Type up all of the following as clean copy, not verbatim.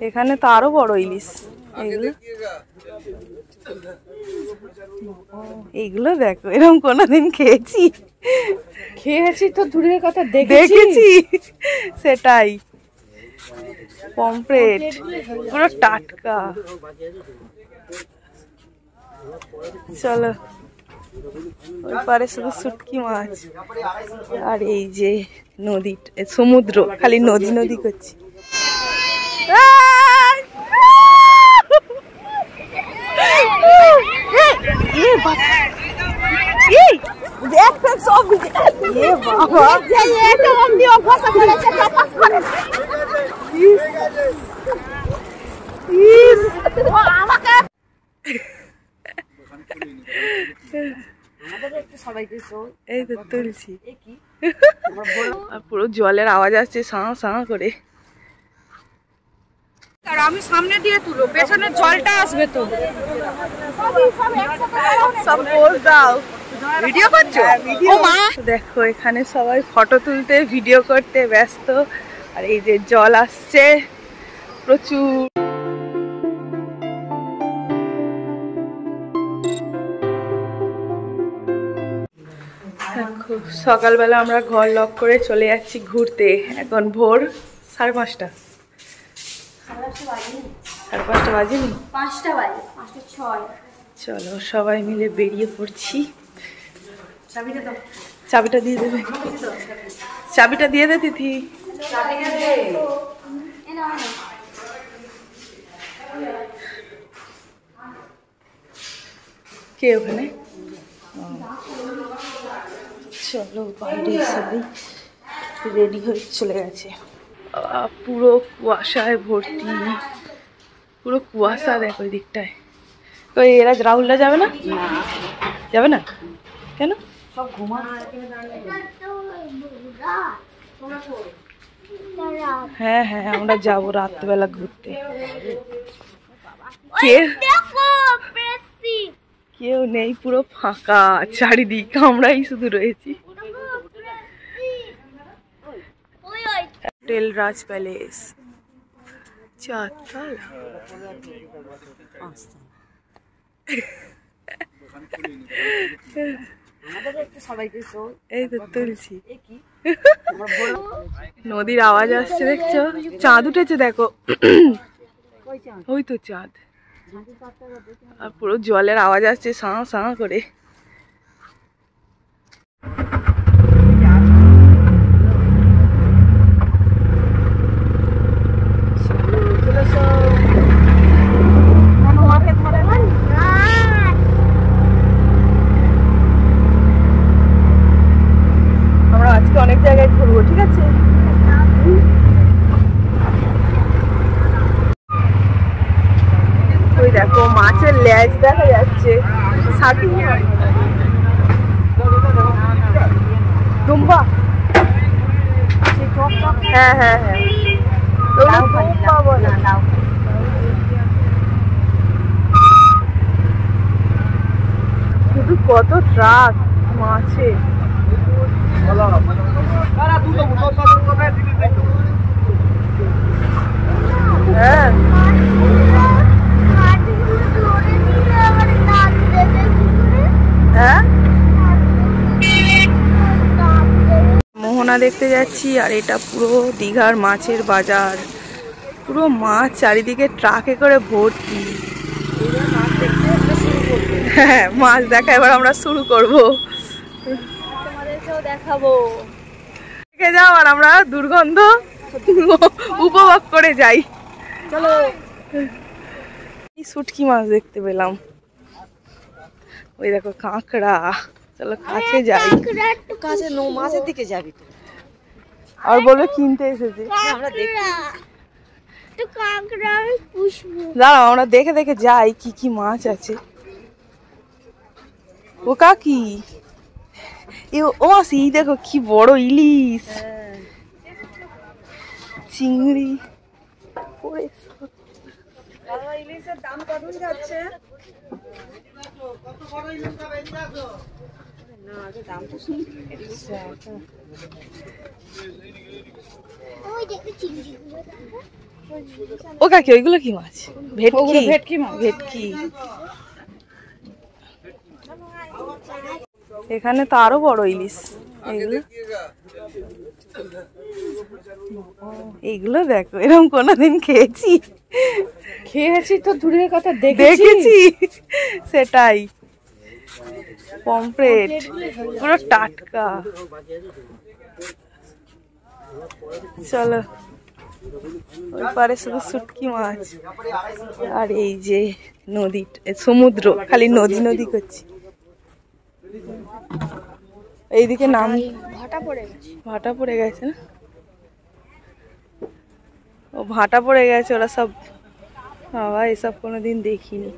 এখানে তো আরো বড় ইলিশ। এইগুলো দেখো, এরকম কোনোদিন খেয়েছি? খেয়েছি তো দূরের কথা, দেখেছি। সেটাই, পমফ্রেট পুরো টাটকা। চলো, ওই পারে শুধু শুটকি মাছ, আর এই যে নদী, সমুদ্র, খালি নদী নদী করছি। এই তো তুলছি, পুরো জলের আওয়াজ আসছে সাঁ সাঁ করে। আর আমি সামনে দিয়ে তুলো, পেছনে জলটা আসবে তো। সব পোজ দাও। ভিডিও করছো? দেখো এখানে সবাই ফটো তুলতে, ভিডিও করতে ব্যস্ত। আর এই যে জল আসছে প্রচুর। সকালবেলা আমরা ঘর লক করে চলে যাচ্ছি ঘুরতে। এখন ভোর 5:30। 5:30 বাজেনি? 5টা বাজে, 5:06। চলো সবাই মিলে বেরিয়ে পড়ছি। চাবিটা দিয়ে দেবে? চাবিটা দিয়ে দে তিথি। কে ওখানে? চলো বাইরে সবাই রেডি হয়ে চলে গেছে। পুরো কুয়াশায় ভর্তি, পুরো কুয়াশা দেখো ওই দিকটায়। তো এরা রাহুলরা যাবে না? যাবে না কেন? সব হ্যাঁ হ্যাঁ, আমরা যাবো রাত্রেবেলা ঘুরতে। কেউ নেই, পুরো ফাঁকা চারিদিক, আমরাই শুধু রয়েছি। হোটেল রাজ প্যালেস, 4 তলা। এই তো তুলছি। নদীর আওয়াজ আসছে দেখছো? চাঁদ উঠেছে দেখো, ওই তো চাঁদ। আর পুরো জলের আওয়াজ আসছে সাঁ সাঁ করে। আমরা আজকে অনেক জায়গায় ঘুরবো, ঠিক আছে? ওই দেখো মাছের লেজ দেখা যাচ্ছে, দুম্বা। হ্যাঁ হ্যাঁ হ্যাঁ, শুধু কত ট্রাক মাছে। হ্যাঁ হ্যাঁ, মোহনা দেখতে যাচ্ছি। আর এটা পুরো দীঘার মাছের বাজার, পুরো মাছ চারিদিকে ট্রাকে করে ভর্তি। হ্যাঁ, মাছ দেখা এবার আমরা শুরু করবো, তোমাদেরকেও দেখাবো। দেখে যাও আর আমরা দুর্গন্ধ উপভোগ করে যাই। চলো, শুটকি মাছ দেখতে পেলাম। ওই দেখো কাঁকড়া। চলো কাছে যাই। কাছে মাছের দিকে যাবি তো? আর বলবে কিনতে এসেছি। দাঁড়াও, আমরা দেখে দেখে যাই কি কি মাছ আছে। ও কাকি, ও মাসি দেখো কি বড় ইলিশ, চিংড়ি। ইলিশের দাম কত যাচ্ছে? ও কাকি ওইগুলো কি মাছ? ভেটকি। ভেটকি মাছ। ভেটকি। এখানে তো আরো বড় ইলিশ। এইগুলো দেখো, এরকম কোনোদিন খেয়েছি? খেয়েছি তো দূরের কথা, দেখেছি। সেটাই, পমফ্রেট পুরো টাটকা। চলো, ওই পারে শুধু শুটকি মাছ, আর এই যে নদী, সমুদ্র, খালি নদী নদী করছি। এইদিকে নাম ভাটা পড়ে গেছে না? ও ভাটা পড়ে গেছে, ওরা সব। বাবা, এসব কোনোদিন দেখিনি।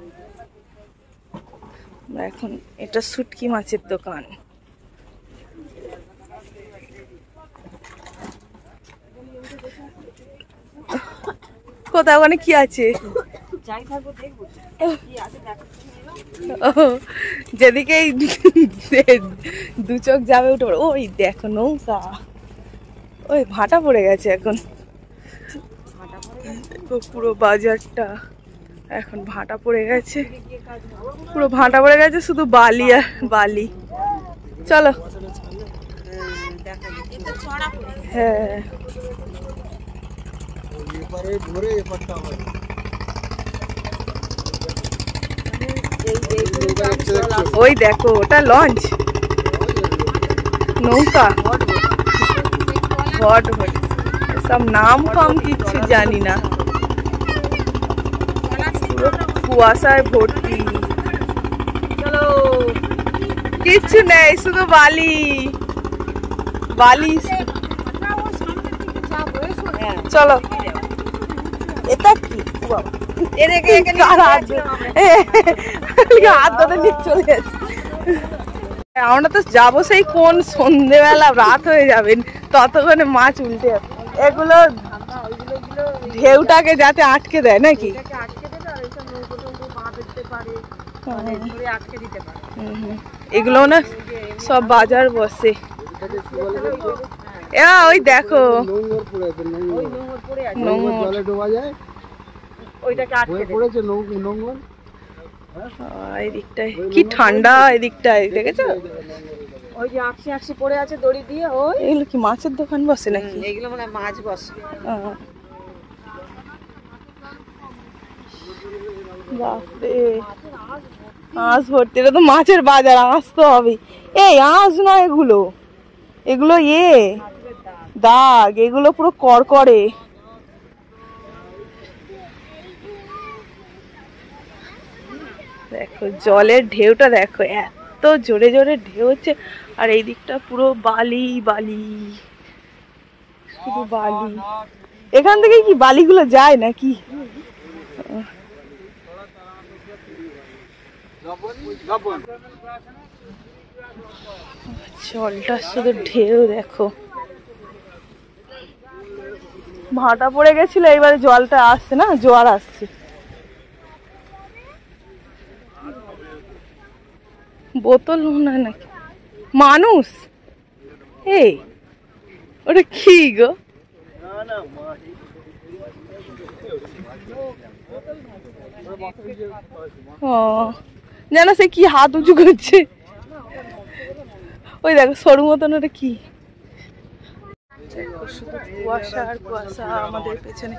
এখন এটা শুটকি মাছের দোকান। কোথাও ওখানে কি আছে? যেদিকে দু চোখ যাবে উঠে, ওই দেখো নৌকা। ওই ভাটা পড়ে গেছে এখন, পুরো বাজারটা এখন ভাটা পড়ে গেছে, পুরো ভাটা পড়ে গেছে, শুধু বালি আর বালি। চলো। হ্যাঁ, ওই দেখো, ওটা লঞ্চ, নৌকা, ঘট ঘট, সব নাম ফাম কিচ্ছু জানি না। কুয়াশায় ভর্তি, কিচ্ছু নেই, শুধু বালি বালি। চলো, এটা কি? হাত ধরে নিয়ে চলে যাচ্ছে। আমরা তো যাবো সেই কোন সন্ধেবেলা, রাত হয়ে যাবেন, ততক্ষণে মাছ উল্টে যাবে। এগুলো ঢেউটাকে যাতে আটকে দেয় নাকি? এগুলো না সব বাজার বসে। ওই দেখো, এদিকটায় কি ঠান্ডা, এদিকটায় দেখেছো? ওই যে আকশি আকশি পড়ে আছে দড়ি দিয়ে। ওই এগুলো কি মাছের দোকান বসে নাকি? এগুলো মানে মাছ বসে। বাপরে, আঁশ ভর্তি। এটা তো মাছের বাজার, আঁশ তো হবে। এই আঁশ নয় এগুলো, এগুলো দাগ, এগুলো পুরো করকরে। দেখো জলের ঢেউটা দেখো, এত জোরে জোরে ঢেউ হচ্ছে, আর এই দিকটা পুরো বালি বালি, শুধু বালি। এখান থেকে কি বালিগুলো যায় নাকি? জলটা শুধু ঢেউ দেখো, ভাটা পড়ে গেছিল, এবারে জলটা আসছে না, জোয়ার আসছে। বোতল মনে হয় নাকি? মানুষ, এই ওটা কি গো? ও জানো, সে কি হাত উঁচু করছে, ওই দেখো সরু মতন, ওটা কি? শুধু কুয়াশা আর কুয়াশা। আমাদের পেছনে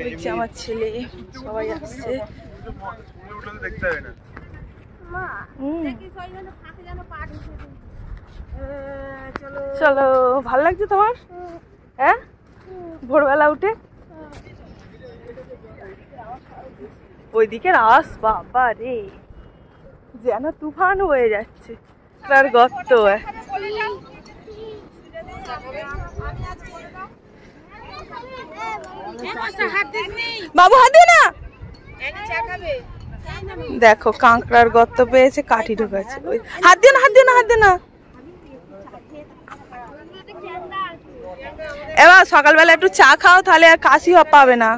দেখছি আমার ছেলে, সবাই আসছে। চলো, ভালো লাগছে তোমার? হ্যাঁ, ভোরবেলা উঠে ওইদিকে আস, বাবা রে, যেন তুফান হয়ে যাচ্ছে। তার গর্ত, বাবু হাত দিয়ে না। দেখো কাঁকড়ার গর্ত পেয়েছে, কাঠি ঢোকাচ্ছে। হাত দিয়ে না, হাত দিয়ে না, হাত দিয়ে না। এবার সকালবেলা একটু চা খাও, তাহলে আর কাশি পাবে না।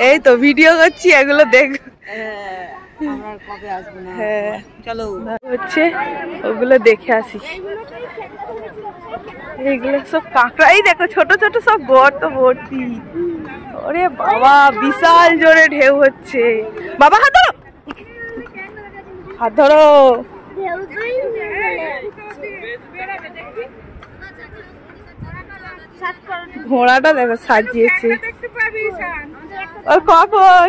এই তো ভিডিও করছি, এগুলো দেখ। হ্যাঁ, চলো হচ্ছে, ওগুলো দেখে আসি। এগুলো সব কাঁকড়া, এই দেখো ছোট ছোট সব গর্ত ভর্তি। ওরে বাবা বিশাল জোরে ঢেউ হচ্ছে। বাবা হাত ধরো, হাত ধরো। ঘোড়াটা দেখো সাজিয়েছে। ও কখন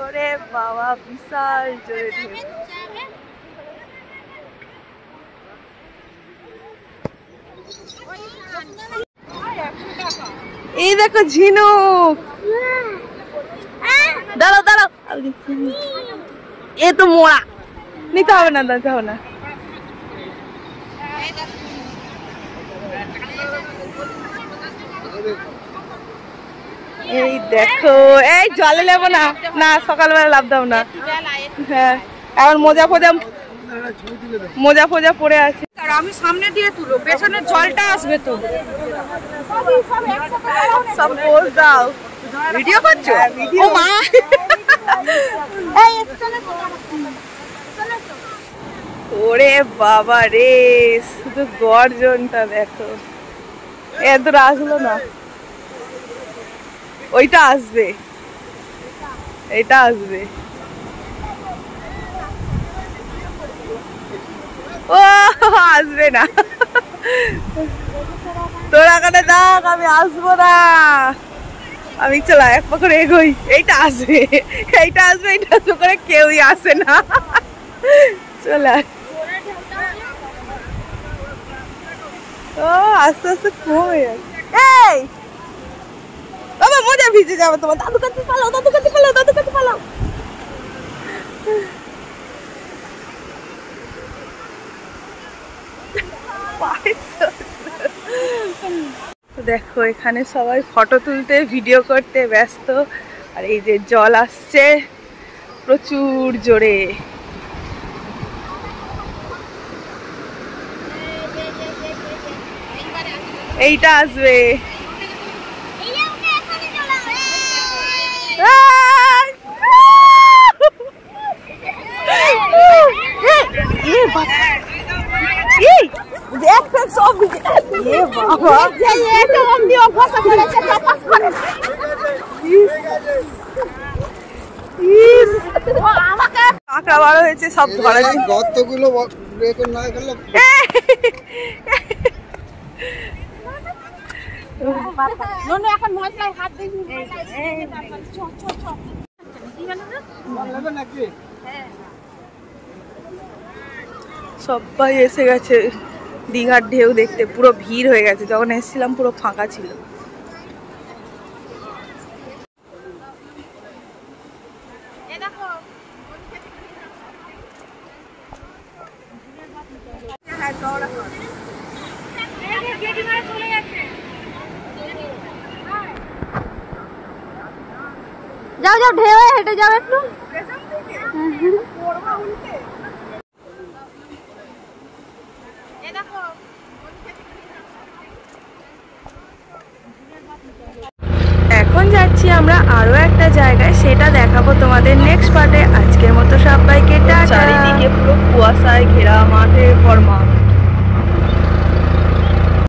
ওরে বাবা বিশাল জোরে ঢেউ। এই দেখো ঝিনুক, দাঁড়াও দাঁড়াও, এ তো মোড়া, নিতে হবে না নিতে হবে না। এই দেখো, এই জলে নেবো না, না সকালবেলা লাভ দাও না। হ্যাঁ এখন মোজা ফোজা পরে আছে। আমি সামনে দিয়ে তুলো, পেছনে জলটা আসবে তো। সব পোজ দাও। ভিডিও করছো? ও মা, ওরে বাবা রে, শুধু গর্জনটা দেখো। এত আসলো না, ওইটা আসবে, এটা আসবে। ও আসবে না, তোরা কানে দেখ, আমি আসবো না। আমি চলা এক পা করে এগোই, এইটা আসবে, এইটা আসবে, এইটা আসবে করে কেউই আসে না। চলা, ও আস্তে আস্তে কমে যাচ্ছে। এই বাবা মজা ভিজে যাবে তোমার, দাদু কাছে পালাও, দাদু কাছে পালাও, দাদু কাছে পালাও। দেখো এখানে সবাই ফটো তুলতে ভিডিও করতে ব্যস্ত। আর এই যে জল আসছে প্রচুর জোরে। এইটা আসবে, কাঁকড়া বড় হয়েছে সব ধরা গর্তগুলো না গেল। এখন মশলায় হাত দিবি সবাই এসে গেছে দীঘার ঢেউ দেখতে। পুরো ভিড় হয়ে গেছে, যখন এসেছিলাম পুরো ফাঁকা ছিল। যাও যাও, ঢেউ হেঁটে যাও একটু। এখন যাচ্ছি আমরা আরো একটা জায়গায়, সেটা দেখাবো তোমাদের নেক্সট পার্টে। আজকের মতো সবাইকে টাটা। চারিদিকে পুরো কুয়াশায় ঘেরা, মাঠের পর মাঠ।